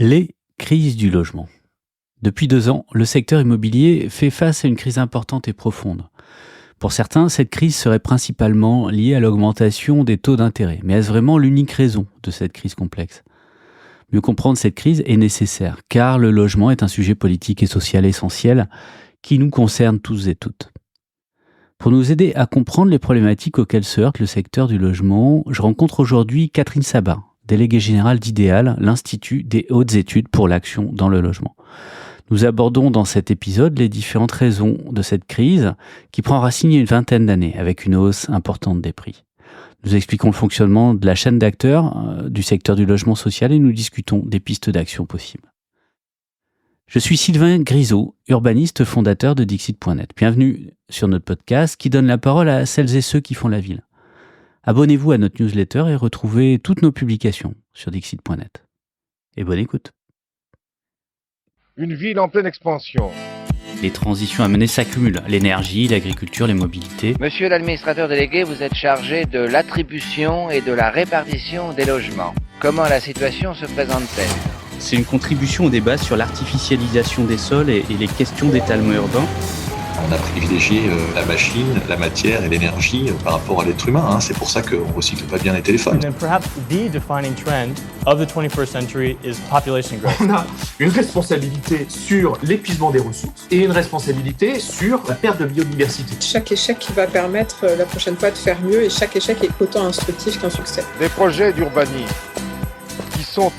Les crises du logement. Depuis 2 ans, le secteur immobilier fait face à une crise importante et profonde. Pour certains, cette crise serait principalement liée à l'augmentation des taux d'intérêt. Mais est-ce vraiment l'unique raison de cette crise complexe? Mieux comprendre cette crise est nécessaire, car le logement est un sujet politique et social essentiel qui nous concerne tous et toutes. Pour nous aider à comprendre les problématiques auxquelles se heurte le secteur du logement, je rencontre aujourd'hui Catherine Sabat, déléguée générale d'Idéal, l'Institut des hautes études pour l'action dans le logement. Nous abordons dans cet épisode les différentes raisons de cette crise qui prend racine il y a une vingtaine d'années avec une hausse importante des prix. Nous expliquons le fonctionnement de la chaîne d'acteurs du secteur du logement social et nous discutons des pistes d'action possibles. Je suis Sylvain Grisot, urbaniste fondateur de Dixit.net. Bienvenue sur notre podcast qui donne la parole à celles et ceux qui font la ville. Abonnez-vous à notre newsletter et retrouvez toutes nos publications sur Dixit.net. Et bonne écoute. Une ville en pleine expansion. Les transitions à mener s'accumulent. L'énergie, l'agriculture, les mobilités. Monsieur l'administrateur délégué, vous êtes chargé de l'attribution et de la répartition des logements. Comment la situation se présente-t-elle ? C'est une contribution au débat sur l'artificialisation des sols et les questions d'étalement urbain. On a privilégié la machine, la matière et l'énergie par rapport à l'être humain. C'est pour ça qu'on ne recycle pas bien les téléphones. And then perhaps the defining trend of the 21st century is population growth. On a une responsabilité sur l'épuisement des ressources et une responsabilité sur la perte de biodiversité. Chaque échec va permettre la prochaine fois de faire mieux et chaque échec est autant instructif qu'un succès. Des projets d'urbanisme qui sont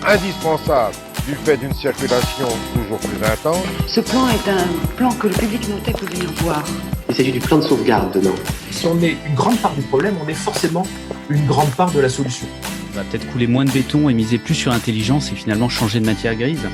indispensables du fait d'une circulation toujours plus intense. Ce plan est un plan que le public notait peut venir voir. Il s'agit du plan de sauvegarde demain. Si on est une grande part du problème, on est forcément une grande part de la solution. On va peut-être couler moins de béton et miser plus sur l'intelligence et finalement changer de matière grise.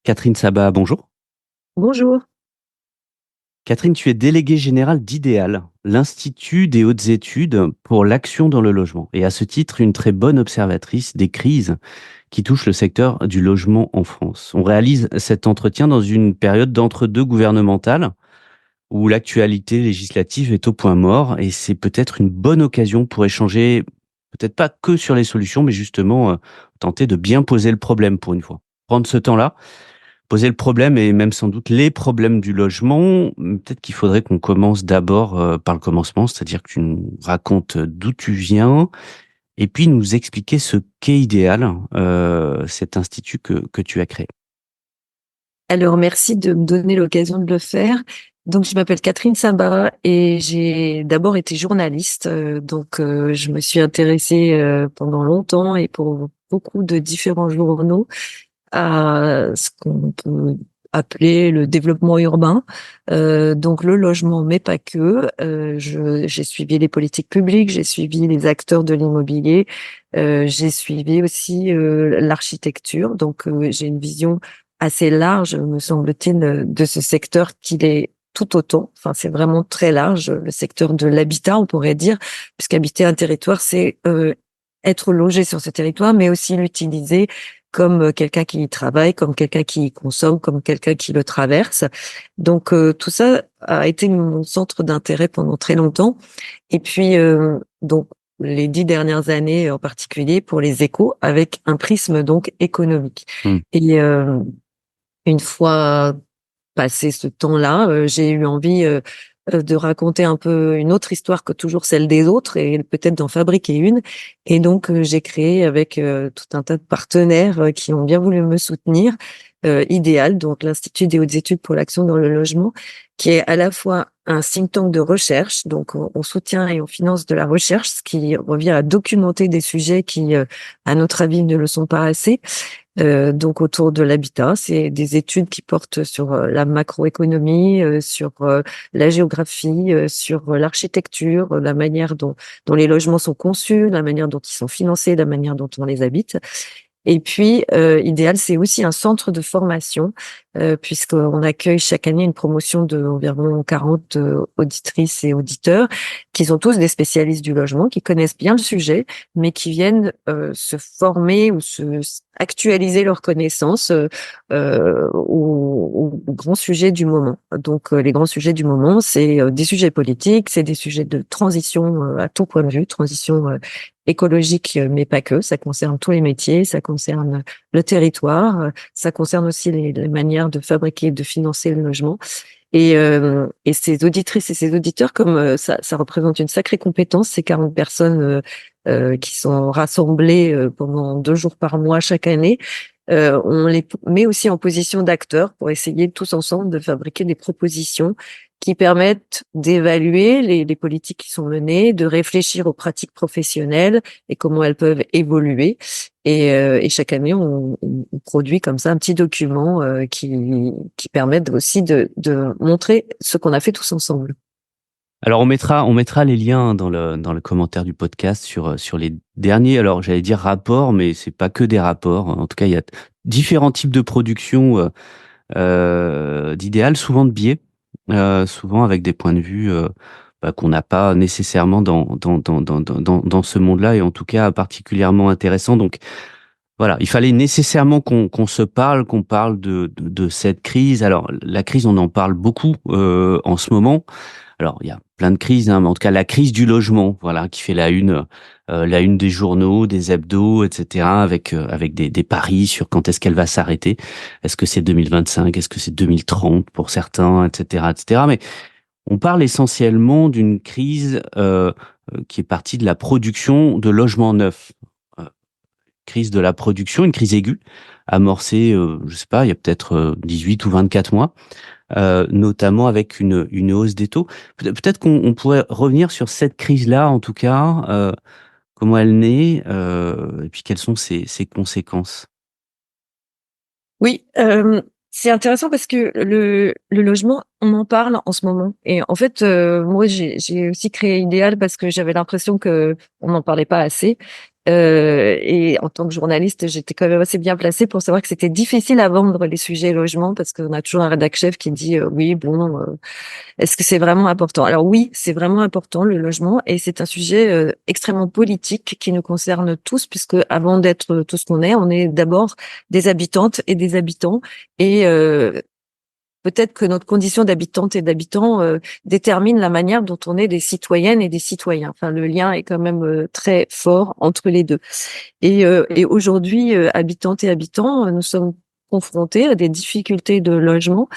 Catherine Sabat, bonjour. Bonjour. Catherine, tu es déléguée générale d'Idéal, l'Institut des hautes études pour l'action dans le logement. Et à ce titre, une très bonne observatrice des crises qui touchent le secteur du logement en France. On réalise cet entretien dans une période d'entre-deux gouvernementale où l'actualité législative est au point mort et c'est peut-être une bonne occasion pour échanger, peut-être pas que sur les solutions, mais justement tenter de bien poser le problème pour une fois. Prendre ce temps-là, poser le problème et même sans doute les problèmes du logement. Peut-être qu'il faudrait qu'on commence d'abord par le commencement, c'est-à-dire que tu nous racontes d'où tu viens et puis nous expliquer ce qu'est Idéal, cet institut que tu as créé. Alors, merci de me donner l'occasion de le faire. Donc, je m'appelle Catherine Sabat et j'ai d'abord été journaliste. Je me suis intéressée pendant longtemps et pour beaucoup de différents journaux à ce qu'on peut appeler le développement urbain, donc le logement, mais pas que. J'ai suivi les politiques publiques, j'ai suivi les acteurs de l'immobilier, j'ai suivi aussi l'architecture. Donc, j'ai une vision assez large, me semble-t-il, de ce secteur qu'il est tout autant. Enfin, c'est vraiment très large, le secteur de l'habitat, on pourrait dire, puisqu'habiter un territoire, c'est être logé sur ce territoire, mais aussi l'utiliser comme quelqu'un qui y travaille, comme quelqu'un qui y consomme, comme quelqu'un qui le traverse. Donc, tout ça a été mon centre d'intérêt pendant très longtemps. Et puis, donc, les 10 dernières années en particulier pour les échos, avec un prisme donc économique. Et une fois passé ce temps-là, j'ai eu envie de raconter un peu une autre histoire que toujours celle des autres et peut-être d'en fabriquer une. Et donc, j'ai créé avec tout un tas de partenaires qui ont bien voulu me soutenir, Idéal, donc l'Institut des hautes études pour l'action dans le logement, qui est à la fois un think tank de recherche, donc on soutient et on finance de la recherche, ce qui revient à documenter des sujets qui, à notre avis, ne le sont pas assez. Donc autour de l'habitat, c'est des études qui portent sur la macroéconomie, sur la géographie, sur l'architecture, la manière dont les logements sont conçus, la manière dont ils sont financés, la manière dont on les habite. Et puis, Idéal, c'est aussi un centre de formation puisqu'on accueille chaque année une promotion de environ 40 auditrices et auditeurs, qui sont tous des spécialistes du logement, qui connaissent bien le sujet, mais qui viennent se former ou actualiser leurs connaissances aux grands sujets du moment. Donc, les grands sujets du moment, c'est des sujets politiques, c'est des sujets de transition à tout point de vue, transition écologique, mais pas que. Ça concerne tous les métiers, ça concerne le territoire, ça concerne aussi les manières de fabriquer et de financer le logement. Et ces auditrices et ces auditeurs, comme ça représente une sacrée compétence, ces 40 personnes qui sont rassemblées pendant 2 jours par mois chaque année, on les met aussi en position d'acteurs pour essayer tous ensemble de fabriquer des propositions qui permettent d'évaluer les politiques qui sont menées, de réfléchir aux pratiques professionnelles et comment elles peuvent évoluer. Et chaque année, on produit comme ça un petit document qui permet aussi de montrer ce qu'on a fait tous ensemble. Alors on mettra les liens dans le commentaire du podcast sur les derniers, alors j'allais dire rapports, mais c'est pas que des rapports. En tout cas, il y a différents types de production d'idéal, souvent de biais, souvent avec des points de vue qu'on n'a pas nécessairement dans ce monde-là, et en tout cas particulièrement intéressant. Donc voilà, il fallait nécessairement qu'on se parle, qu'on parle de cette crise. Alors la crise, on en parle beaucoup en ce moment. Alors, il y a plein de crises, hein, mais en tout cas, la crise du logement, voilà, qui fait la une des journaux, des hebdos, etc., avec des paris sur quand est-ce qu'elle va s'arrêter. Est-ce que c'est 2025? Est-ce que c'est 2030 pour certains, etc., etc. Mais on parle essentiellement d'une crise qui est partie de la production de logements neufs. Crise de la production, une crise aiguë, amorcée, je sais pas, il y a peut-être 18 ou 24 mois. Notamment avec une hausse des taux. Peut-être qu'on pourrait revenir sur cette crise-là, en tout cas, comment elle naît, et puis quelles sont ses conséquences. Oui, c'est intéressant parce que le logement, on en parle en ce moment. Et en fait, moi, j'ai aussi créé Idéal parce que j'avais l'impression que on n'en parlait pas assez. Et en tant que journaliste, j'étais quand même assez bien placée pour savoir que c'était difficile à vendre les sujets logement parce qu'on a toujours un rédac chef qui dit oui, bon, est-ce que c'est vraiment important? Alors oui, c'est vraiment important le logement et c'est un sujet extrêmement politique qui nous concerne tous puisque avant d'être tout ce qu'on est, on est d'abord des habitantes et des habitants et peut-être que notre condition d'habitante et d'habitant détermine la manière dont on est des citoyennes et des citoyens. Enfin, le lien est quand même très fort entre les deux. Et aujourd'hui, habitantes et habitants, nous sommes confrontés à des difficultés de logement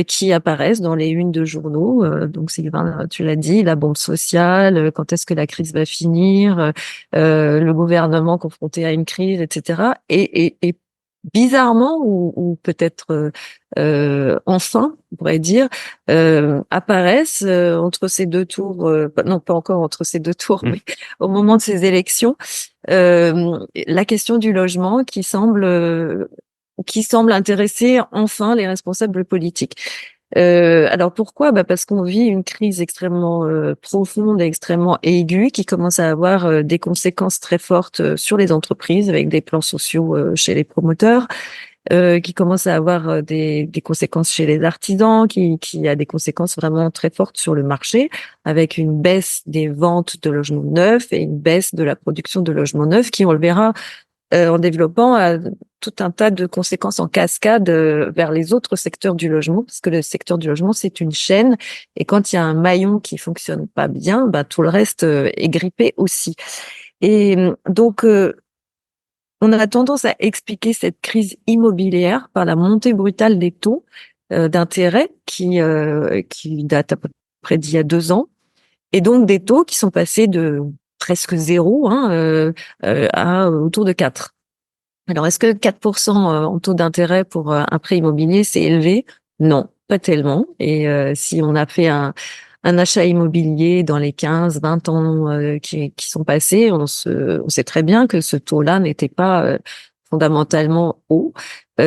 qui apparaissent dans les unes de journaux. Donc, Sylvain, tu l'as dit, la bombe sociale, quand est-ce que la crise va finir, le gouvernement confronté à une crise, etc. Et bizarrement, ou peut-être enfin, on pourrait dire, apparaissent entre ces 2 tours, non pas encore entre ces 2 tours, mais au moment de ces élections, la question du logement qui semble intéresser enfin les responsables politiques. Alors pourquoi? Parce qu'on vit une crise extrêmement profonde et extrêmement aiguë qui commence à avoir des conséquences très fortes sur les entreprises avec des plans sociaux chez les promoteurs, qui commence à avoir des conséquences chez les artisans, qui a des conséquences vraiment très fortes sur le marché avec une baisse des ventes de logements neufs et une baisse de la production de logements neufs qui, on le verra, en développant tout un tas de conséquences en cascade vers les autres secteurs du logement, parce que le secteur du logement, c'est une chaîne, et quand il y a un maillon qui fonctionne pas bien, tout le reste est grippé aussi. Et donc, on a tendance à expliquer cette crise immobilière par la montée brutale des taux d'intérêt qui date à peu près d'il y a 2 ans, et donc des taux qui sont passés de presque 0 à autour de 4. Alors, est-ce que 4% en taux d'intérêt pour un prêt immobilier, c'est élevé? Non, pas tellement. Et si on a fait un achat immobilier dans les 15, 20 ans qui sont passés, on sait très bien que ce taux-là n'était pas fondamentalement haut.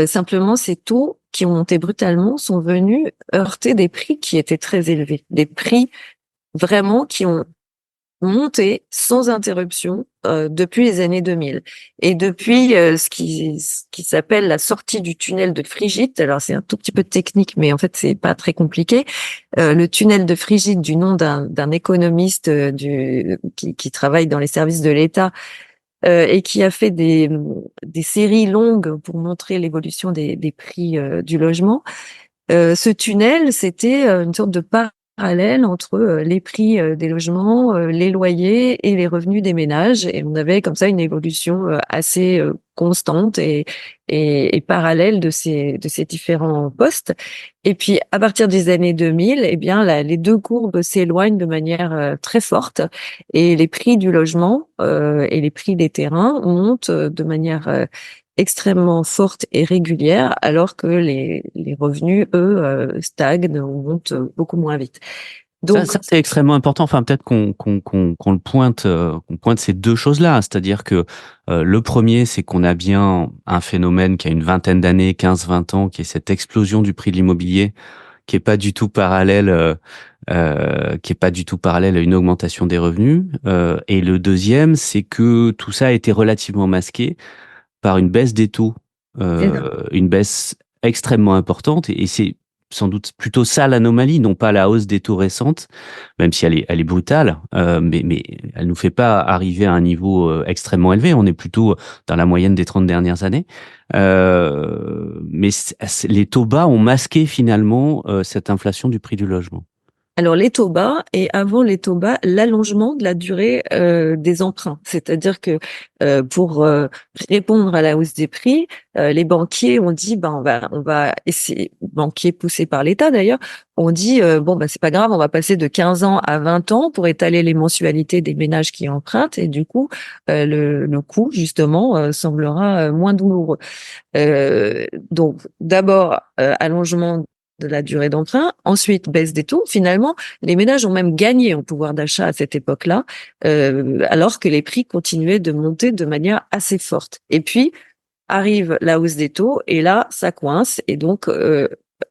Simplement, ces taux qui ont monté brutalement sont venus heurter des prix qui étaient très élevés. Des prix vraiment qui ont monté sans interruption depuis les années 2000. Et depuis ce qui s'appelle la sortie du tunnel de Frigide, alors c'est un tout petit peu technique, mais en fait c'est pas très compliqué. Le tunnel de Frigide, du nom d'un économiste qui travaille dans les services de l'État et qui a fait des séries longues pour montrer l'évolution des prix du logement. Ce tunnel, c'était une sorte de parallèle entre les prix des logements, les loyers et les revenus des ménages. Et on avait comme ça une évolution assez constante et parallèle de ces différents postes. Et puis, à partir des années 2000, eh bien, les deux courbes s'éloignent de manière très forte et les prix du logement et les prix des terrains montent de manière extrêmement forte et régulière, alors que les revenus, eux, stagnent ou montent beaucoup moins vite. Donc, Ça c'est extrêmement important. Enfin, peut-être qu'on le pointe, qu'on pointe ces deux choses-là. C'est-à-dire que le premier, c'est qu'on a bien un phénomène qui a une vingtaine d'années, 15-20 ans, qui est cette explosion du prix de l'immobilier, qui est pas du tout parallèle, à une augmentation des revenus. Et le deuxième, c'est que tout ça a été relativement masqué par une baisse des taux, une baisse extrêmement importante, et c'est sans doute plutôt ça l'anomalie, non pas la hausse des taux récentes, même si elle est brutale, mais elle nous fait pas arriver à un niveau extrêmement élevé. On est plutôt dans la moyenne des 30 dernières années. Mais les taux bas ont masqué finalement cette inflation du prix du logement. alors, les taux bas et avant les taux bas, l'allongement de la durée des emprunts. C'est-à-dire que pour répondre à la hausse des prix, les banquiers ont dit, on va essayer, banquiers poussés par l'État d'ailleurs, ont dit, c'est pas grave, on va passer de 15 ans à 20 ans pour étaler les mensualités des ménages qui empruntent et du coup, le coût justement semblera moins douloureux. Donc, d'abord, allongement de la durée d'emprunt, ensuite baisse des taux. Finalement, les ménages ont même gagné en pouvoir d'achat à cette époque-là, alors que les prix continuaient de monter de manière assez forte. Et puis, arrive la hausse des taux, et là, ça coince. Et donc,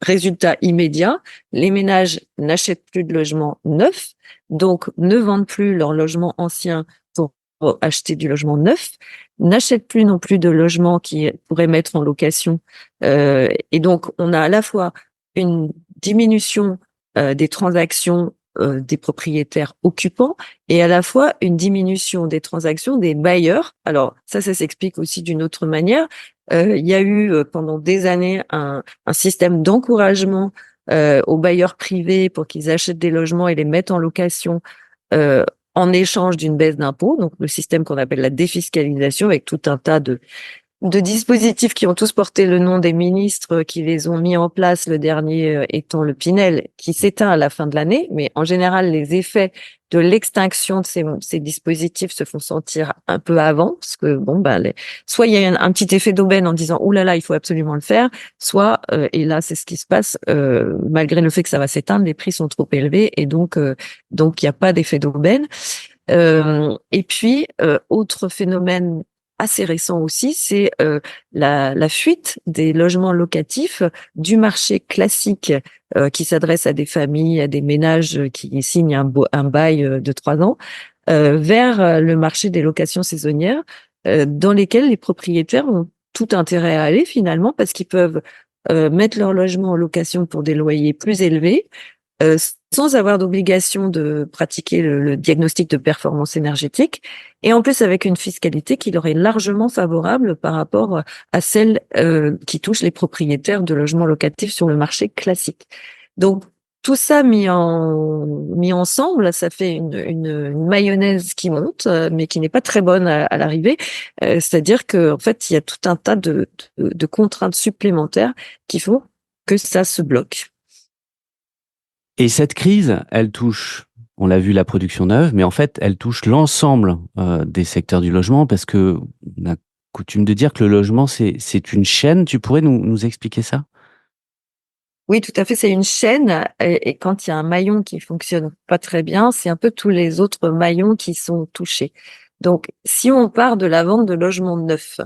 résultat immédiat, les ménages n'achètent plus de logements neufs, donc ne vendent plus leur logement ancien pour acheter du logement neuf, n'achètent plus non plus de logements qui pourraient mettre en location. Et donc, on a à la fois une diminution des transactions des propriétaires occupants et à la fois une diminution des transactions des bailleurs. Alors ça s'explique aussi d'une autre manière. Il y a eu pendant des années un système d'encouragement aux bailleurs privés pour qu'ils achètent des logements et les mettent en location en échange d'une baisse d'impôts. Donc le système qu'on appelle la défiscalisation avec tout un tas de dispositifs qui ont tous porté le nom des ministres qui les ont mis en place, le dernier étant le Pinel, qui s'éteint à la fin de l'année. Mais en général, les effets de l'extinction de ces dispositifs se font sentir un peu avant, parce que soit il y a un petit effet d'aubaine en disant ouh là là, il faut absolument le faire, soit et là c'est ce qui se passe, malgré le fait que ça va s'éteindre, les prix sont trop élevés et donc il n'y a pas d'effet d'aubaine. Et puis autre phénomène assez récent aussi, c'est la fuite des logements locatifs du marché classique qui s'adresse à des familles, à des ménages qui signent un bail de 3 ans, vers le marché des locations saisonnières, dans lesquels les propriétaires ont tout intérêt à aller finalement parce qu'ils peuvent mettre leur logement en location pour des loyers plus élevés, sans avoir d'obligation de pratiquer le diagnostic de performance énergétique, et en plus avec une fiscalité qui leur est largement favorable par rapport à celle qui touche les propriétaires de logements locatifs sur le marché classique. Donc tout ça mis ensemble, ça fait une mayonnaise qui monte, mais qui n'est pas très bonne à l'arrivée. C'est-à-dire que en fait, il y a tout un tas de contraintes supplémentaires qui font que ça se bloque. Et cette crise, elle touche, on l'a vu, la production neuve, mais en fait, elle touche l'ensemble des secteurs du logement parce que on a coutume de dire que le logement, c'est une chaîne. Tu pourrais nous expliquer ça? Oui, tout à fait, c'est une chaîne et quand il y a un maillon qui fonctionne pas très bien, c'est un peu tous les autres maillons qui sont touchés. Donc, si on part de la vente de logements neufs,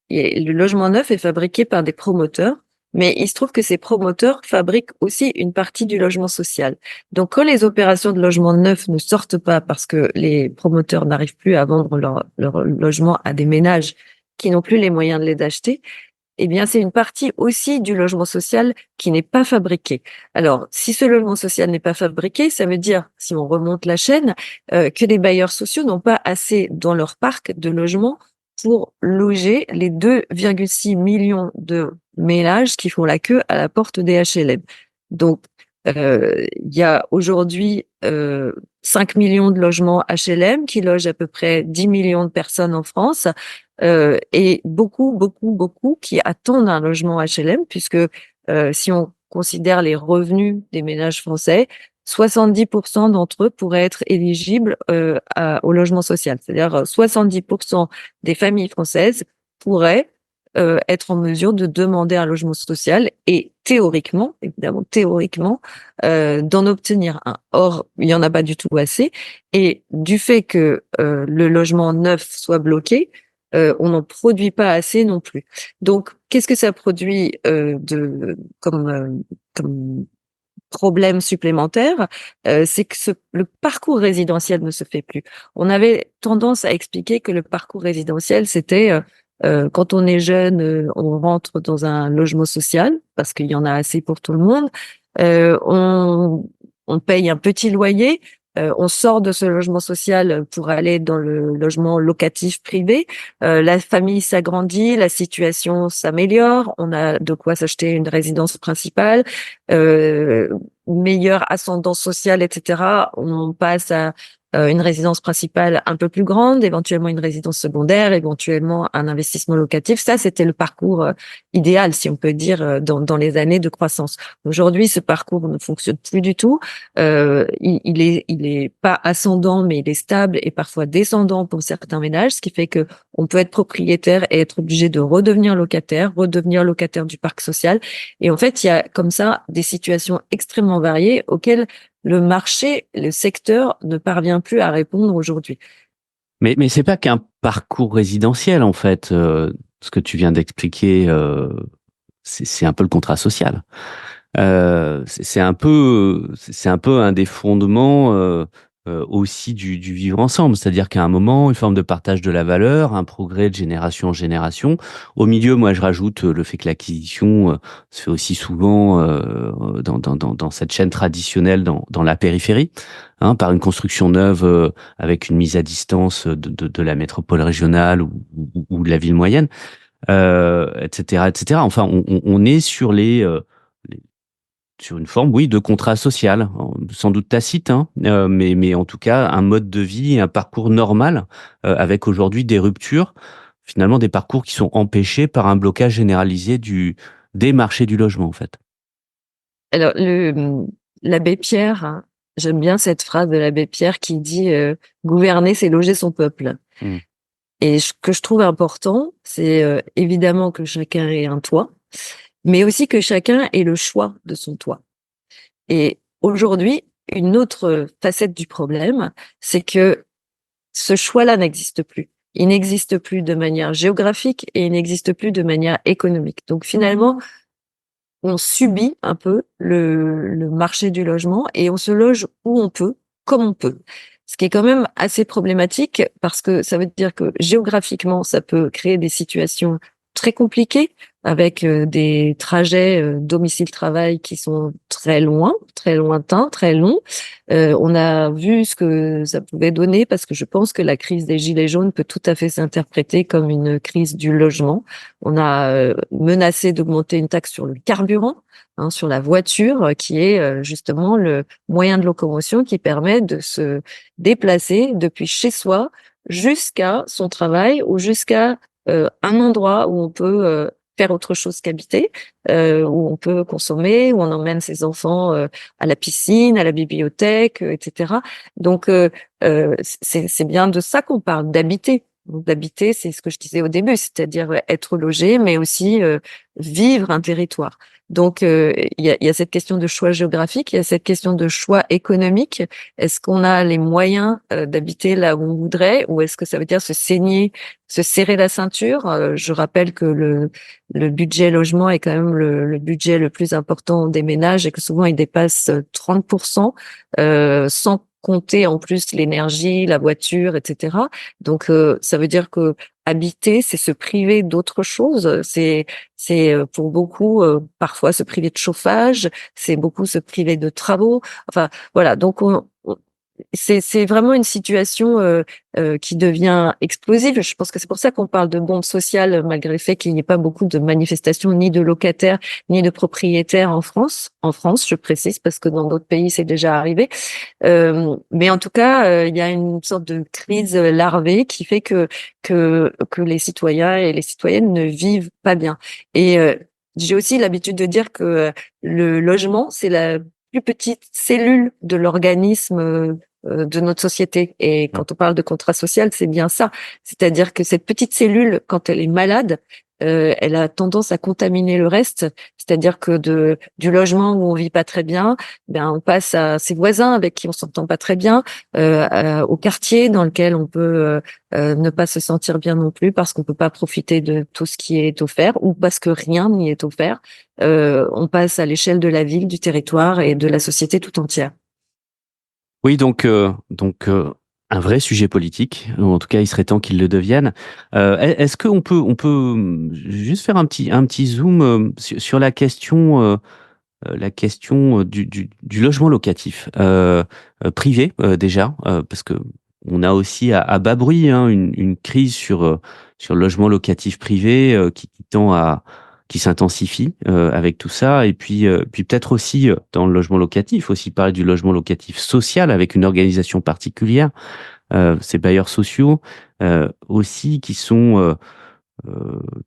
et le logement neuf est fabriqué par des promoteurs Mais il se trouve que ces promoteurs fabriquent aussi une partie du logement social. Donc, quand les opérations de logement neuf ne sortent pas parce que les promoteurs n'arrivent plus à vendre leur logement à des ménages qui n'ont plus les moyens de les acheter, eh bien, c'est une partie aussi du logement social qui n'est pas fabriqué. Alors, si ce logement social n'est pas fabriqué, ça veut dire, si on remonte la chaîne, que les bailleurs sociaux n'ont pas assez dans leur parc de logements pour loger les 2,6 millions de ménages qui font la queue à la porte des HLM. Donc, il y a aujourd'hui 5 millions de logements HLM qui logent à peu près 10 millions de personnes en France, et beaucoup qui attendent un logement HLM, puisque si on considère les revenus des ménages français, 70% d'entre eux pourraient être éligibles au logement social. C'est-à-dire 70% des familles françaises pourraient être en mesure de demander un logement social et théoriquement, évidemment théoriquement, d'en obtenir un. Or, il n'y en a pas du tout assez. Et du fait que le logement neuf soit bloqué, on n'en produit pas assez non plus. Donc, qu'est-ce que ça produit comme problème supplémentaire, c'est que le parcours résidentiel ne se fait plus. On avait tendance à expliquer que le parcours résidentiel, c'était quand on est jeune, on rentre dans un logement social parce qu'il y en a assez pour tout le monde. On paye un petit loyer. On sort de ce logement social pour aller dans le logement locatif privé. La famille s'agrandit, la situation s'améliore. On a de quoi s'acheter une résidence principale, meilleure ascendance sociale, etc. On passe à une résidence principale un peu plus grande, éventuellement une résidence secondaire, éventuellement un investissement locatif. Ça, c'était le parcours idéal, si on peut dire, dans les années de croissance. Aujourd'hui, ce parcours ne fonctionne plus du tout. Il est pas ascendant, mais il est stable et parfois descendant pour certains ménages, ce qui fait que on peut être propriétaire et être obligé de redevenir locataire du parc social. Et en fait, il y a comme ça des situations extrêmement variées auxquelles le marché, le secteur ne parvient plus à répondre aujourd'hui. Mais c'est pas qu'un parcours résidentiel, en fait. Ce que tu viens d'expliquer, c'est un peu le contrat social. C'est un peu un des fondements aussi du vivre ensemble. C'est-à-dire qu'à un moment, une forme de partage de la valeur, un progrès de génération en génération. Au milieu, moi, je rajoute le fait que l'acquisition se fait aussi souvent dans cette chaîne traditionnelle dans la périphérie, hein, par une construction neuve avec une mise à distance de la métropole régionale ou de la ville moyenne, etc., etc. Enfin, on est sur sur une forme, oui, de contrat social, sans doute tacite, hein, mais en tout cas un mode de vie, un parcours normal, avec aujourd'hui des ruptures, finalement des parcours qui sont empêchés par un blocage généralisé des marchés du logement, en fait. Alors, l'abbé Pierre, hein, j'aime bien cette phrase de l'abbé Pierre qui dit gouverner, c'est loger son peuple. Et ce que je trouve important, c'est évidemment que chacun ait un toit, mais aussi que chacun ait le choix de son toit. Et aujourd'hui, une autre facette du problème, c'est que ce choix-là n'existe plus. Il n'existe plus de manière géographique et il n'existe plus de manière économique. Donc finalement, on subit un peu le marché du logement et on se loge où on peut, comme on peut. Ce qui est quand même assez problématique parce que ça veut dire que géographiquement, ça peut créer des situations très compliquées avec des trajets domicile-travail qui sont très loin, très lointains, très longs. On a vu ce que ça pouvait donner parce que je pense que la crise des Gilets jaunes peut tout à fait s'interpréter comme une crise du logement. On a menacé d'augmenter une taxe sur le carburant, hein, sur la voiture, qui est justement le moyen de locomotion qui permet de se déplacer depuis chez soi jusqu'à son travail ou jusqu'à un endroit où on peut faire autre chose qu'habiter, où on peut consommer, où on emmène ses enfants à la piscine, à la bibliothèque, etc. Donc c'est bien de ça qu'on parle, d'habiter. Donc, d'habiter, c'est ce que je disais au début, c'est-à-dire être logé, mais aussi vivre un territoire. Donc, il y a cette question de choix géographique, il y a cette question de choix économique. Est-ce qu'on a les moyens d'habiter là où on voudrait, ou est-ce que ça veut dire se serrer la ceinture? Je rappelle que le budget logement est quand même le budget le plus important des ménages et que souvent il dépasse 30%, sans compter en plus l'énergie, la voiture, etc. Donc, ça veut dire que habiter, c'est se priver d'autre chose. C'est pour beaucoup parfois se priver de chauffage, c'est beaucoup se priver de travaux. Enfin, voilà. Donc, c'est vraiment une situation qui devient explosive. Je pense que c'est pour ça qu'on parle de bombe sociale, malgré le fait qu'il n'y ait pas beaucoup de manifestations, ni de locataires, ni de propriétaires en France. En France, je précise, parce que dans d'autres pays, c'est déjà arrivé. Mais en tout cas, il y a une sorte de crise larvée qui fait que les citoyens et les citoyennes ne vivent pas bien. Et j'ai aussi l'habitude de dire que le logement, c'est la plus petite cellule de l'organisme de notre société. Et quand on parle de contrat social, c'est bien ça. C'est-à-dire que cette petite cellule, quand elle est malade, elle a tendance à contaminer le reste. C'est-à-dire que du logement où on vit pas très bien, ben on passe à ses voisins avec qui on s'entend pas très bien, au quartier dans lequel on peut ne pas se sentir bien non plus parce qu'on peut pas profiter de tout ce qui est offert ou parce que rien n'y est offert. On passe à l'échelle de la ville, du territoire et de la société tout entière. Oui, un vrai sujet politique, ou en tout cas, il serait temps qu'il le devienne. Est-ce qu'on peut juste faire un petit zoom sur la question du logement locatif privé déjà, parce que on a aussi à bas bruit une crise sur le logement locatif privé qui s'intensifie avec tout ça, et puis peut-être aussi dans le logement locatif, aussi parler du logement locatif social avec une organisation particulière, ces bailleurs sociaux aussi qui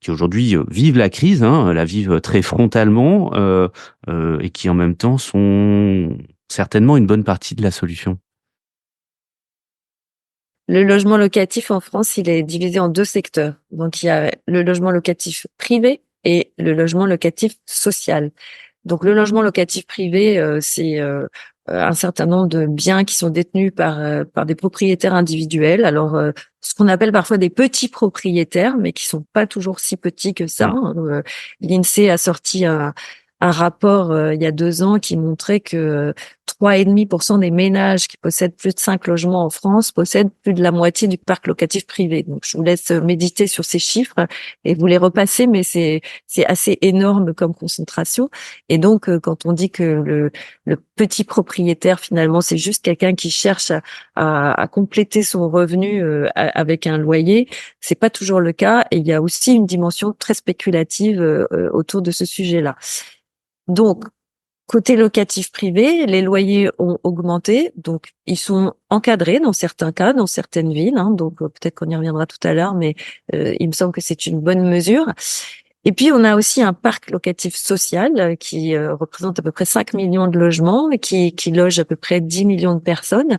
aujourd'hui vivent la crise, la vivent très frontalement, et qui en même temps sont certainement une bonne partie de la solution. Le logement locatif en France, il est divisé en deux secteurs. Donc, il y a le logement locatif privé et le logement locatif social. Donc, le logement locatif privé, c'est un certain nombre de biens qui sont détenus par des propriétaires individuels. Alors, ce qu'on appelle parfois des petits propriétaires, mais qui sont pas toujours si petits que ça. L'INSEE a sorti un rapport il y a 2 ans qui montrait que 3,5% des ménages qui possèdent plus de 5 logements en France possèdent plus de la moitié du parc locatif privé. Donc, je vous laisse méditer sur ces chiffres et vous les repasser, mais c'est assez énorme comme concentration. Et donc, quand on dit que le petit propriétaire, finalement, c'est juste quelqu'un qui cherche à compléter son revenu avec un loyer, c'est pas toujours le cas. Et il y a aussi une dimension très spéculative autour de ce sujet-là. Donc, côté locatif privé, les loyers ont augmenté, donc ils sont encadrés dans certains cas, dans certaines villes, donc peut-être qu'on y reviendra tout à l'heure, mais il me semble que c'est une bonne mesure. Et puis, on a aussi un parc locatif social qui représente à peu près 5 millions de logements et qui loge à peu près 10 millions de personnes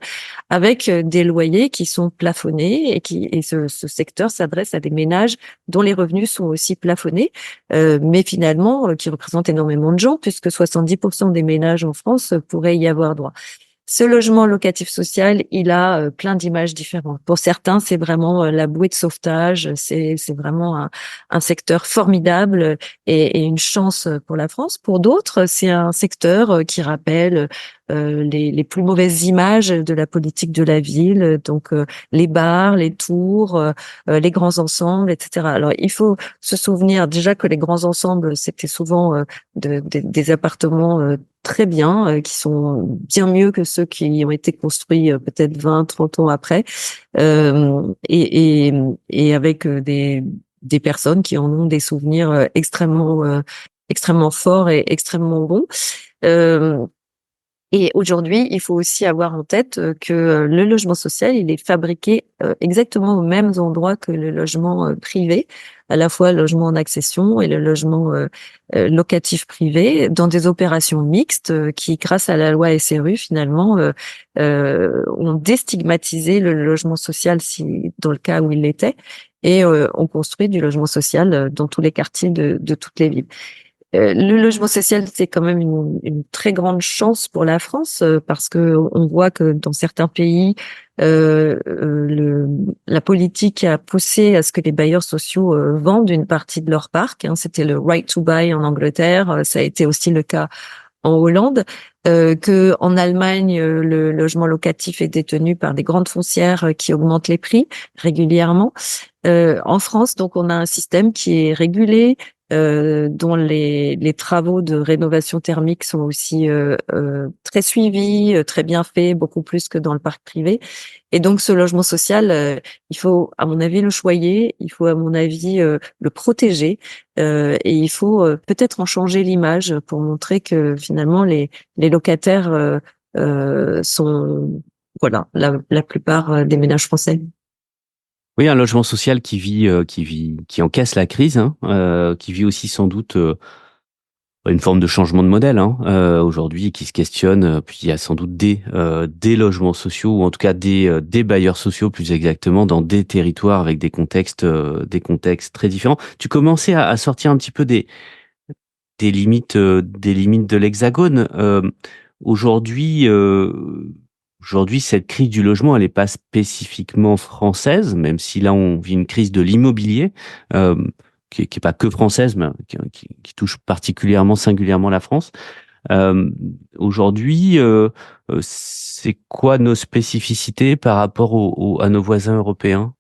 avec des loyers qui sont plafonnés et ce secteur s'adresse à des ménages dont les revenus sont aussi plafonnés, mais finalement qui représentent énormément de gens puisque 70% des ménages en France pourraient y avoir droit. Ce logement locatif social, il a plein d'images différentes. Pour certains, c'est vraiment la bouée de sauvetage, c'est vraiment un secteur formidable et une chance pour la France. Pour d'autres, c'est un secteur qui rappelle les plus mauvaises images de la politique de la ville, donc les bars, les tours, les grands ensembles, etc. Alors, il faut se souvenir déjà que les grands ensembles, c'était souvent des appartements très bien, qui sont bien mieux que ceux qui ont été construits peut-être 20, 30 ans après, et avec des personnes qui en ont des souvenirs extrêmement forts et extrêmement bons. Et aujourd'hui, il faut aussi avoir en tête que le logement social, il est fabriqué exactement aux mêmes endroits que le logement privé, à la fois le logement en accession et le logement locatif privé, dans des opérations mixtes qui, grâce à la loi SRU, finalement, ont déstigmatisé le logement social dans le cas où il l'était, et ont construit du logement social dans tous les quartiers de toutes les villes. Le logement social, c'est quand même une très grande chance pour la France parce que on voit que dans certains pays, la politique a poussé à ce que les bailleurs sociaux vendent une partie de leur parc. C'était le right to buy en Angleterre, ça a été aussi le cas en Hollande, que en Allemagne, le logement locatif est détenu par des grandes foncières qui augmentent les prix régulièrement. En France, donc, on a un système qui est régulé, dont les travaux de rénovation thermique sont aussi très suivis, très bien faits, beaucoup plus que dans le parc privé. Et donc, ce logement social, il faut, à mon avis, le choyer, il faut, à mon avis, le protéger, et il faut peut-être en changer l'image pour montrer que finalement les locataires sont, voilà, la plupart des ménages français. Oui, un logement social qui encaisse la crise, qui vit aussi sans doute une forme de changement de modèle aujourd'hui, qui se questionne. Puis il y a sans doute des logements sociaux, ou en tout cas des bailleurs sociaux plus exactement, dans des territoires avec des contextes très différents. Tu commençais à sortir un petit peu des limites de l'Hexagone. Aujourd'hui, cette crise du logement, elle n'est pas spécifiquement française, même si là on vit une crise de l'immobilier, qui est pas que française, mais qui touche particulièrement, singulièrement la France. Aujourd'hui, c'est quoi nos spécificités par rapport à nos voisins européens?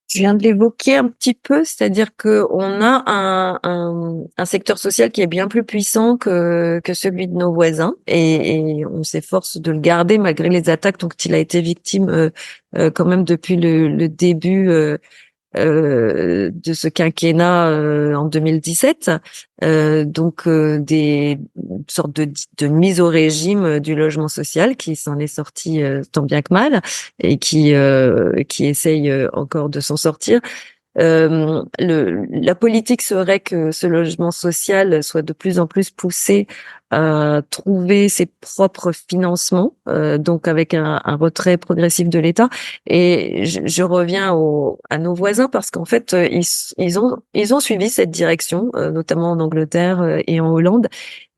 Je viens de l'évoquer un petit peu, c'est-à-dire que on a un secteur social qui est bien plus puissant que celui de nos voisins, et on s'efforce de le garder malgré les attaques dont il a été victime quand même depuis le début de ce quinquennat en 2017, donc des sortes de mise au régime du logement social qui s'en est sorti tant bien que mal, et qui essaye encore de s'en sortir. La politique serait que ce logement social soit de plus en plus poussé à trouver ses propres financements, donc avec un retrait progressif de l'État. Et je reviens à nos voisins parce qu'en fait, ils ont suivi cette direction, notamment en Angleterre et en Hollande.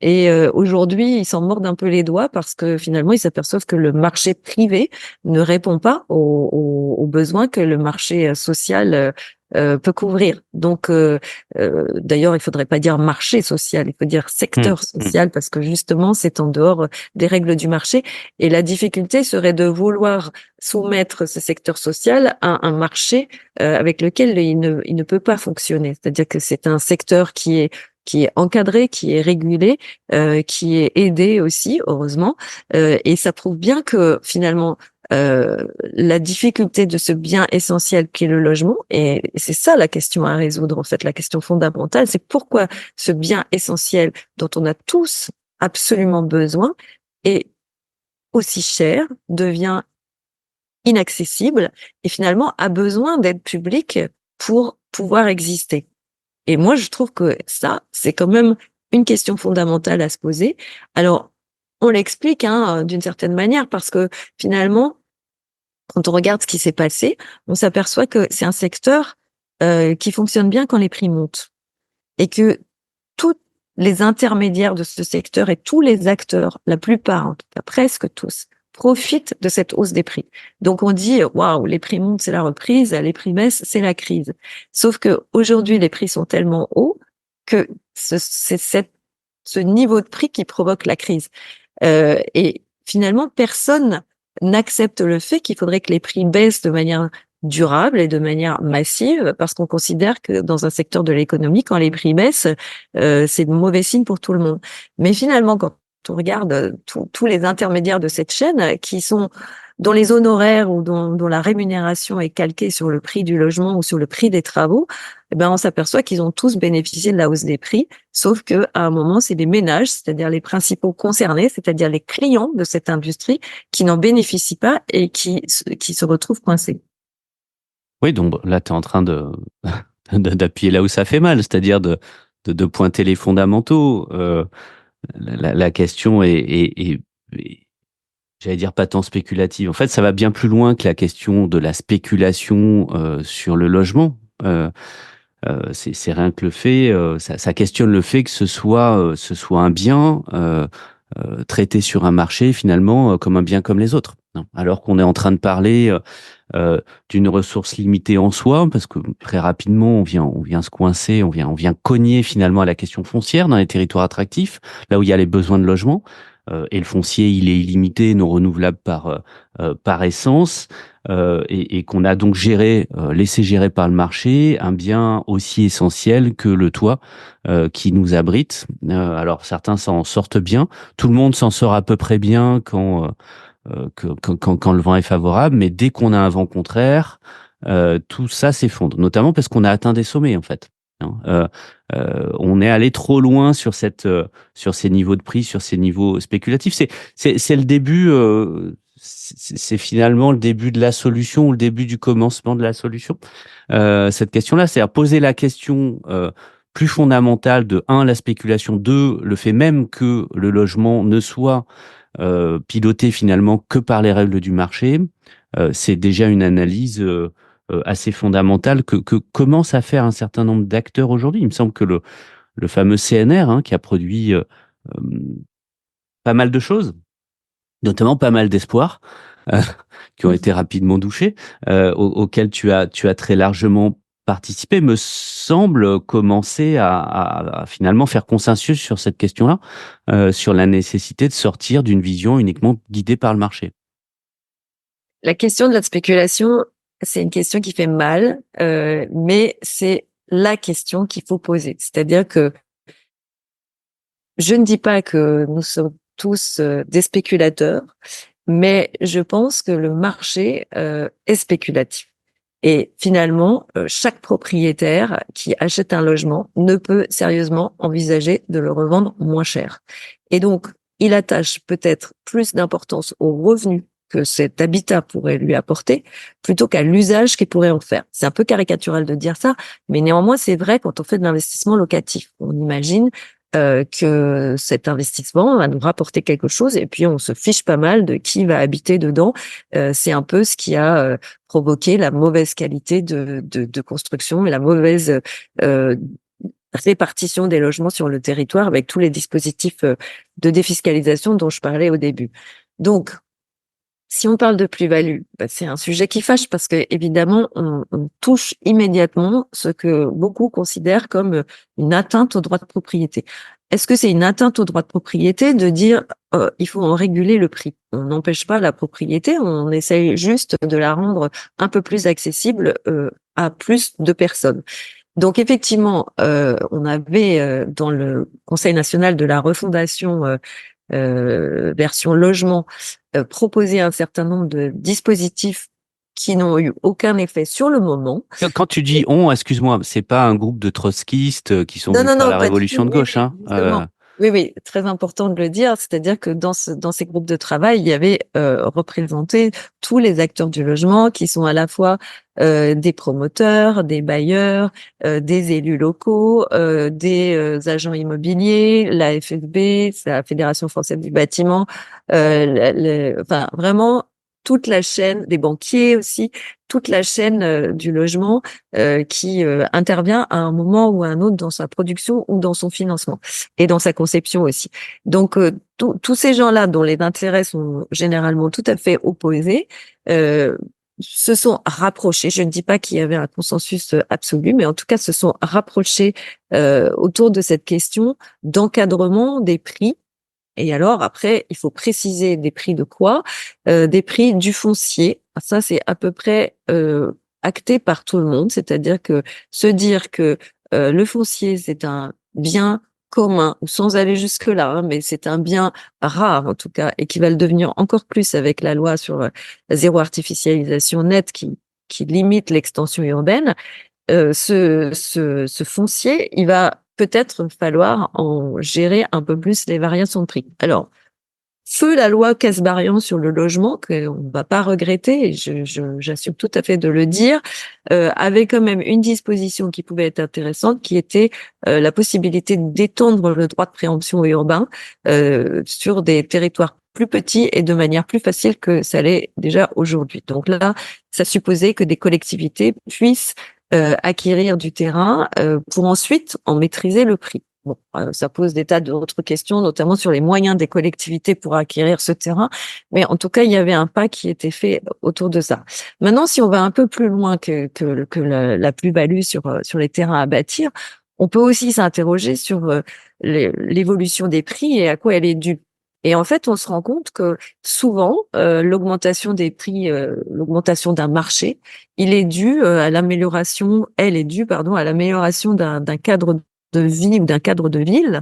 Et aujourd'hui, ils s'en mordent un peu les doigts parce que finalement, ils s'aperçoivent que le marché privé ne répond pas aux besoins que le marché social peut couvrir. Donc, d'ailleurs, il faudrait pas dire marché social, il faut dire secteur social, parce que justement, c'est en dehors des règles du marché. Et la difficulté serait de vouloir soumettre ce secteur social à un marché avec lequel il ne peut pas fonctionner. C'est-à-dire que c'est un secteur qui est encadré, qui est régulé, qui est aidé aussi, heureusement. Et ça prouve bien que finalement, la difficulté de ce bien essentiel qu'est le logement, et c'est ça la question à résoudre, en fait, la question fondamentale, c'est pourquoi ce bien essentiel dont on a tous absolument besoin est aussi cher, devient inaccessible et finalement a besoin d'aide publique pour pouvoir exister. Et moi, je trouve que ça, c'est quand même une question fondamentale à se poser. Alors, on l'explique d'une certaine manière parce que finalement, quand on regarde ce qui s'est passé, on s'aperçoit que c'est un secteur qui fonctionne bien quand les prix montent et que tous les intermédiaires de ce secteur et tous les acteurs, la plupart, en tout cas presque tous, profitent de cette hausse des prix. Donc on dit waouh, les prix montent, c'est la reprise, les prix baissent, c'est la crise. Sauf que aujourd'hui, les prix sont tellement hauts que c'est ce niveau de prix qui provoque la crise. Et finalement, personne n'accepte le fait qu'il faudrait que les prix baissent de manière durable et de manière massive, parce qu'on considère que dans un secteur de l'économie, quand les prix baissent, c'est de mauvais signe pour tout le monde. Mais finalement, quand on regarde tous les intermédiaires de cette chaîne qui sont dont les honoraires ou dont la rémunération est calquée sur le prix du logement ou sur le prix des travaux, eh ben, on s'aperçoit qu'ils ont tous bénéficié de la hausse des prix, sauf que à un moment, c'est les ménages, c'est-à-dire les principaux concernés, c'est-à-dire les clients de cette industrie, qui n'en bénéficient pas et qui se retrouvent coincés. Oui, donc là, tu es en train d'appuyer là où ça fait mal, c'est-à-dire de pointer les fondamentaux. La question est, j'allais dire, pas tant spéculative. En fait, ça va bien plus loin que la question de la spéculation sur le logement. C'est rien que le fait, ça questionne le fait que ce soit un bien traité sur un marché finalement comme un bien comme les autres. Non. Alors qu'on est en train de parler d'une ressource limitée en soi, parce que très rapidement on vient se coincer, on vient cogner finalement à la question foncière dans les territoires attractifs, là où il y a les besoins de logement. Et le foncier, il est illimité, non renouvelable par essence, et qu'on a donc laissé gérer par le marché un bien aussi essentiel que le toit qui nous abrite. Alors certains s'en sortent bien, tout le monde s'en sort à peu près bien quand le vent est favorable, mais dès qu'on a un vent contraire, tout ça s'effondre, notamment parce qu'on a atteint des sommets en fait. On est allé trop loin sur ces niveaux de prix, sur ces niveaux spéculatifs. C'est le début, c'est finalement le début de la solution ou le début du commencement de la solution. Cette question-là, c'est-à-dire poser la question plus fondamentale de 1, la spéculation, 2, le fait même que le logement ne soit piloté finalement que par les règles du marché. C'est déjà une analyse assez fondamentale que commencent à faire un certain nombre d'acteurs aujourd'hui. Il me semble que le fameux CNR, qui a produit pas mal de choses, notamment pas mal d'espoirs, qui ont été rapidement douchés, auxquels tu as très largement participé, me semble commencer à finalement faire consensus sur cette question-là, sur la nécessité de sortir d'une vision uniquement guidée par le marché. La question de la spéculation, c'est une question qui fait mal, mais c'est la question qu'il faut poser. C'est-à-dire que je ne dis pas que nous sommes tous des spéculateurs, mais je pense que le marché est spéculatif. Et finalement, chaque propriétaire qui achète un logement ne peut sérieusement envisager de le revendre moins cher. Et donc, il attache peut-être plus d'importance aux revenus que cet habitat pourrait lui apporter, plutôt qu'à l'usage qu'il pourrait en faire. C'est un peu caricatural de dire ça, mais néanmoins, c'est vrai quand on fait de l'investissement locatif. On imagine que cet investissement va nous rapporter quelque chose et puis on se fiche pas mal de qui va habiter dedans. C'est un peu ce qui a provoqué la mauvaise qualité de construction et la mauvaise répartition des logements sur le territoire avec tous les dispositifs de défiscalisation dont je parlais au début. Donc, si on parle de plus-value, c'est un sujet qui fâche parce que évidemment, on touche immédiatement ce que beaucoup considèrent comme une atteinte au droit de propriété. Est-ce que c'est une atteinte au droit de propriété de dire il faut en réguler le prix? On n'empêche pas la propriété, on essaye juste de la rendre un peu plus accessible à plus de personnes. Donc effectivement, on avait dans le Conseil national de la refondation version logement, proposer un certain nombre de dispositifs qui n'ont eu aucun effet sur le moment. Quand tu dis on, excuse-moi, c'est pas un groupe de trotskistes qui sont venus faire la révolution de gauche, hein. Oui, très important de le dire. C'est-à-dire que dans ces groupes de travail, il y avait représenté tous les acteurs du logement qui sont à la fois des promoteurs, des bailleurs, des élus locaux, des agents immobiliers, la FFB, la Fédération française du bâtiment, enfin vraiment toute la chaîne, des banquiers aussi, toute la chaîne du logement qui intervient à un moment ou à un autre dans sa production ou dans son financement et dans sa conception aussi. Donc tous ces gens-là dont les intérêts sont généralement tout à fait opposés se sont rapprochés. Je ne dis pas qu'il y avait un consensus absolu, mais en tout cas se sont rapprochés autour de cette question d'encadrement des prix. Et alors, après, il faut préciser des prix de quoi? Des prix du foncier. Ça, c'est à peu près acté par tout le monde. C'est-à-dire que se dire que le foncier, c'est un bien commun, ou sans aller jusque-là, hein, mais c'est un bien rare en tout cas, et qui va le devenir encore plus avec la loi sur la zéro artificialisation nette qui limite l'extension urbaine, ce foncier, il va peut-être falloir en gérer un peu plus les variations de prix. Alors, feu la loi Kasbarian sur le logement, qu'on ne va pas regretter, et j'assume tout à fait de le dire, avait quand même une disposition qui pouvait être intéressante, qui était la possibilité d'étendre le droit de préemption urbain sur des territoires plus petits et de manière plus facile que ça l'est déjà aujourd'hui. Donc là, ça supposait que des collectivités puissent acquérir du terrain pour ensuite en maîtriser le prix. Bon, ça pose des tas d'autres questions, notamment sur les moyens des collectivités pour acquérir ce terrain. Mais en tout cas, il y avait un pas qui était fait autour de ça. Maintenant, si on va un peu plus loin que la plus-value sur les terrains à bâtir, on peut aussi s'interroger sur l'évolution des prix et à quoi elle est due. Et en fait, on se rend compte que souvent, l'augmentation des prix, l'augmentation d'un marché, elle est due à l'amélioration d'un cadre de vie ou d'un cadre de ville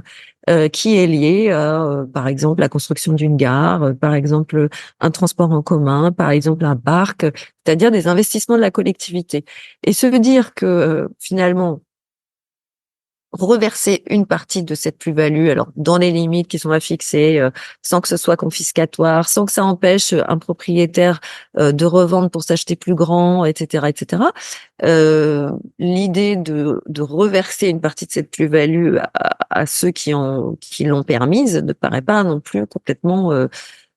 qui est lié à, par exemple, la construction d'une gare, par exemple, un transport en commun, par exemple, un parc, c'est-à-dire des investissements de la collectivité. Et se dire que finalement, reverser une partie de cette plus-value, alors dans les limites qui sont là fixées, sans que ce soit confiscatoire, sans que ça empêche un propriétaire de revendre pour s'acheter plus grand, etc., etc. L'idée de reverser une partie de cette plus-value à ceux qui l'ont permise ne paraît pas non plus complètement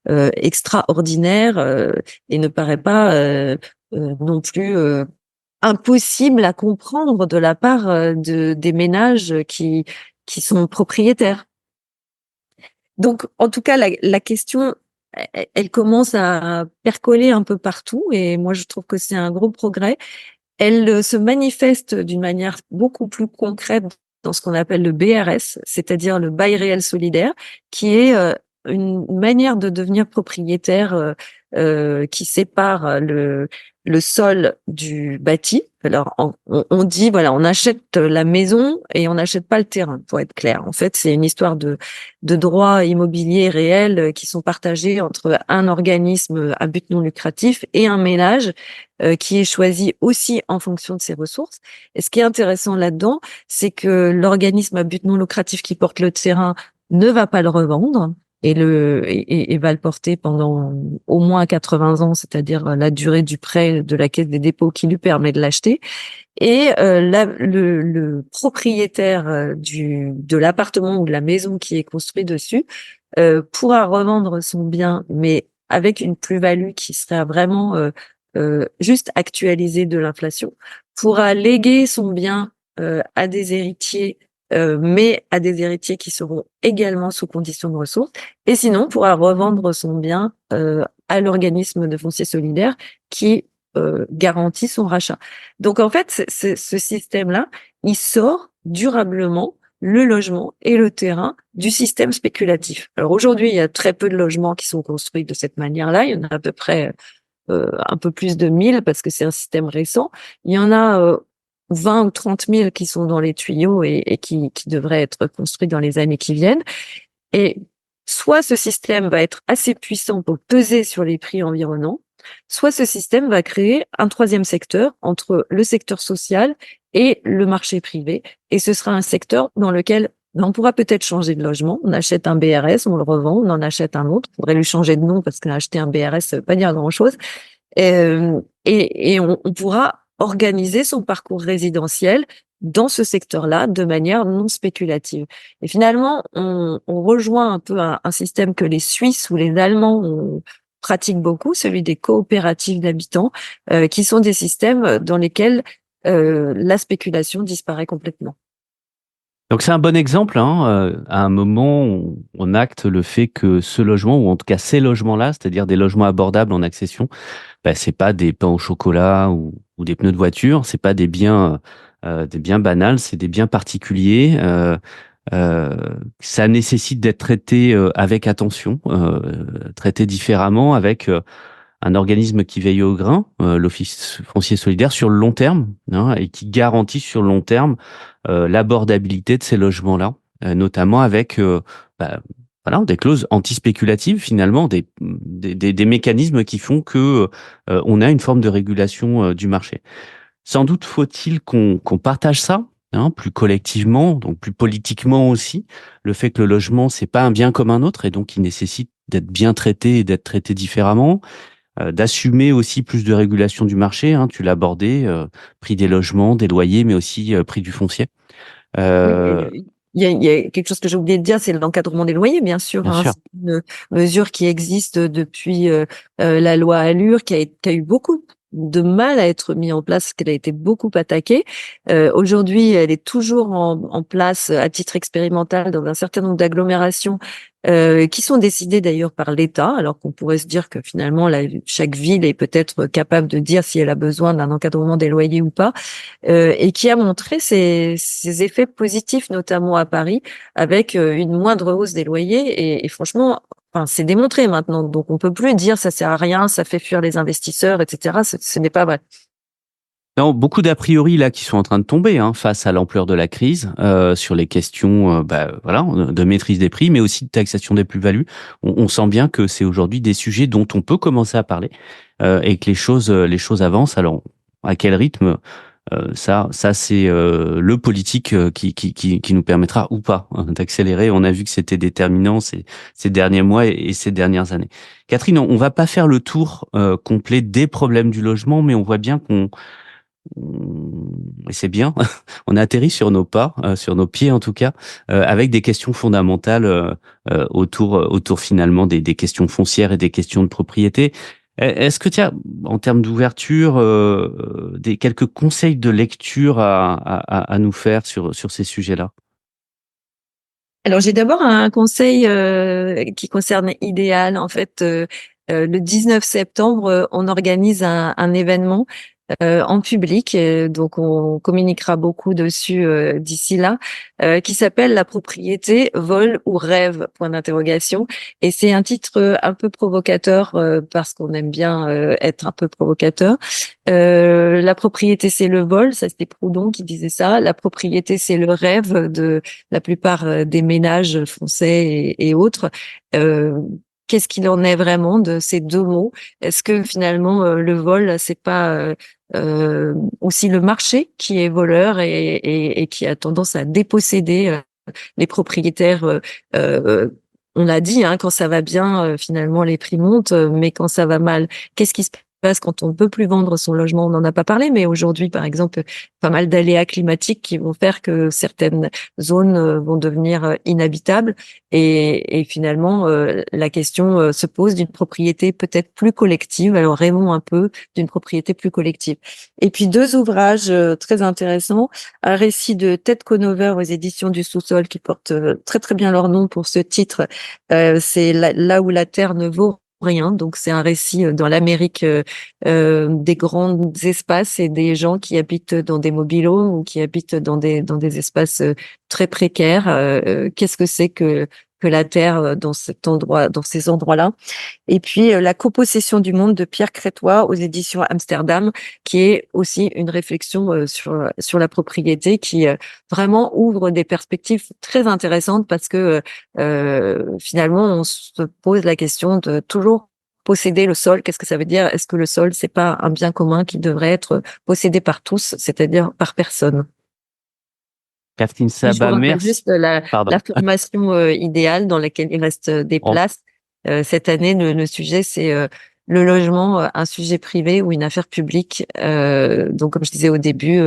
extraordinaire et ne paraît pas non plus impossible à comprendre de la part des ménages qui sont propriétaires. Donc, en tout cas, la question, elle commence à percoler un peu partout, et moi, je trouve que c'est un gros progrès. Elle se manifeste d'une manière beaucoup plus concrète dans ce qu'on appelle le BRS, c'est-à-dire le bail réel solidaire, qui est une manière de devenir propriétaire qui sépare le sol du bâti. Alors, on dit, voilà, on achète la maison et on n'achète pas le terrain, pour être clair. En fait, c'est une histoire de droits immobiliers réels qui sont partagés entre un organisme à but non lucratif et un ménage qui est choisi aussi en fonction de ses ressources. Et ce qui est intéressant là-dedans, c'est que l'organisme à but non lucratif qui porte le terrain ne va pas le revendre et va le porter pendant au moins 80 ans, c'est-à-dire la durée du prêt de la Caisse des dépôts qui lui permet de l'acheter. Et le propriétaire de l'appartement ou de la maison qui est construit dessus pourra revendre son bien, mais avec une plus-value qui sera vraiment juste actualisée de l'inflation, pourra léguer son bien à des héritiers, mais à des héritiers qui seront également sous condition de ressources, et sinon pourra revendre son bien à l'organisme de foncier solidaire qui garantit son rachat. Donc en fait, ce système-là, il sort durablement le logement et le terrain du système spéculatif. Alors aujourd'hui, il y a très peu de logements qui sont construits de cette manière-là. Il y en a à peu près un peu plus de 1000 parce que c'est un système récent. Il y en a 20 ou 30 000 qui sont dans les tuyaux et qui devraient être construits dans les années qui viennent. Et soit ce système va être assez puissant pour peser sur les prix environnants, soit ce système va créer un troisième secteur entre le secteur social et le marché privé. Et ce sera un secteur dans lequel on pourra peut-être changer de logement. On achète un BRS, on le revend, on en achète un autre. On pourrait lui changer de nom parce qu'acheter un BRS, ça veut pas dire grand-chose. Et on pourra organiser son parcours résidentiel dans ce secteur-là de manière non spéculative. Et finalement, on rejoint un peu un système que les Suisses ou les Allemands pratiquent beaucoup, celui des coopératives d'habitants, qui sont des systèmes dans lesquels la spéculation disparaît complètement. Donc c'est un bon exemple, hein, à un moment où on acte le fait que ce logement, ou en tout cas ces logements-là, c'est-à-dire des logements abordables en accession, c'est pas des pains au chocolat ou des pneus de voiture, c'est pas des biens banals, c'est des biens particuliers. Ça nécessite d'être traité avec attention, traité différemment, avec un organisme qui veille au grain, l'Office foncier solidaire, sur le long terme, hein, et qui garantit sur le long terme l'abordabilité de ces logements-là. notamment avec voilà, des clauses anti-spéculatives, finalement, des mécanismes qui font que on a une forme de régulation du marché. Sans doute faut-il qu'on partage ça, plus collectivement, donc plus politiquement aussi, le fait que le logement, c'est pas un bien comme un autre et donc il nécessite d'être bien traité et d'être traité différemment, d'assumer aussi plus de régulation du marché, tu l'as abordé, prix des logements, des loyers, mais aussi prix du foncier. Oui, il y a quelque chose que j'ai oublié de dire, c'est l'encadrement des loyers, bien sûr. Bien sûr. C'est une mesure qui existe depuis la loi Allure, qui a eu beaucoup de mal à être mise en place, parce qu'elle a été beaucoup attaquée. Aujourd'hui, elle est toujours en place à titre expérimental dans un certain nombre d'agglomérations qui sont décidées d'ailleurs par l'État, alors qu'on pourrait se dire que finalement chaque ville est peut-être capable de dire si elle a besoin d'un encadrement des loyers ou pas, et qui a montré ses effets positifs, notamment à Paris, avec une moindre hausse des loyers. Et franchement, enfin, c'est démontré maintenant, donc on peut plus dire ça sert à rien, ça fait fuir les investisseurs, etc. Ce n'est pas vrai. Non, beaucoup d'a priori là qui sont en train de tomber face à l'ampleur de la crise sur les questions voilà, de maîtrise des prix, mais aussi de taxation des plus-values. On sent bien que c'est aujourd'hui des sujets dont on peut commencer à parler et que les choses avancent. Alors à quel rythme ça c'est le politique qui nous permettra ou pas d'accélérer. On a vu que c'était déterminant ces derniers mois et ces dernières années. Catherine, on va pas faire le tour complet des problèmes du logement, mais on voit bien et c'est bien, on a atterri sur nos pas, sur nos pieds en tout cas, avec des questions fondamentales autour finalement des questions foncières et des questions de propriété. Est-ce que tu as, en termes d'ouverture, quelques conseils de lecture à nous faire sur ces sujets-là? Alors, j'ai d'abord un conseil qui concerne Idéal. En fait, le 19 septembre, on organise un événement en public, donc on communiquera beaucoup dessus d'ici là, qui s'appelle La propriété, vol ou rêve, point d'interrogation. Et c'est un titre un peu provocateur parce qu'on aime bien être un peu provocateur. La propriété, c'est le vol, ça c'était Proudhon qui disait ça. La propriété, c'est le rêve de la plupart des ménages français et autres. Qu'est-ce qu'il en est vraiment de ces deux mots? Est-ce que finalement le vol, c'est pas aussi le marché qui est voleur et qui a tendance à déposséder les propriétaires? On l'a dit, quand ça va bien, finalement les prix montent, mais quand ça va mal, qu'est-ce qui se passe quand on ne peut plus vendre son logement? On n'en a pas parlé, mais aujourd'hui, par exemple, pas mal d'aléas climatiques qui vont faire que certaines zones vont devenir inhabitables. Et finalement, la question se pose d'une propriété peut-être plus collective. Alors rêvons un peu d'une propriété plus collective. Et puis deux ouvrages très intéressants. Un récit de Ted Conover aux éditions du Sous-sol qui porte très très bien leur nom pour ce titre. C'est là où la terre ne vaut rien. Donc c'est un récit dans l'Amérique des grands espaces et des gens qui habitent dans des mobil-homes ou qui habitent dans des espaces très précaires. Qu'est-ce que c'est que la terre dans ces endroits-là? Et puis La copossession du monde de Pierre Crétois aux éditions Amsterdam, qui est aussi une réflexion sur la propriété qui vraiment ouvre des perspectives très intéressantes parce que finalement on se pose la question de toujours posséder le sol. Qu'est-ce que ça veut dire? Est-ce que le sol, c'est pas un bien commun qui devrait être possédé par tous, c'est-à-dire par personne? Catherine Je vous Sabat, rappelle merci. juste Pardon. la formation idéale dans laquelle il reste des places. Cette année, le sujet, c'est le logement, un sujet privé ou une affaire publique. Donc, comme je disais au début,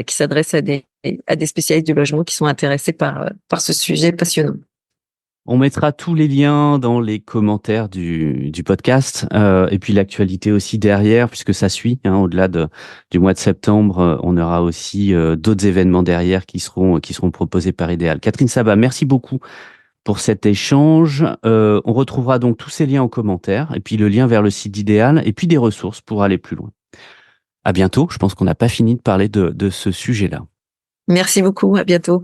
qui s'adresse à des spécialistes du logement qui sont intéressés par ce sujet passionnant. On mettra tous les liens dans les commentaires du podcast et puis l'actualité aussi derrière puisque ça suit. Au-delà du mois de septembre, on aura aussi d'autres événements derrière qui seront proposés par Idéal. Catherine Sabat, merci beaucoup pour cet échange. On retrouvera donc tous ces liens en commentaire et puis le lien vers le site d'Idéal et puis des ressources pour aller plus loin. À bientôt. Je pense qu'on n'a pas fini de parler de ce sujet-là. Merci beaucoup. À bientôt.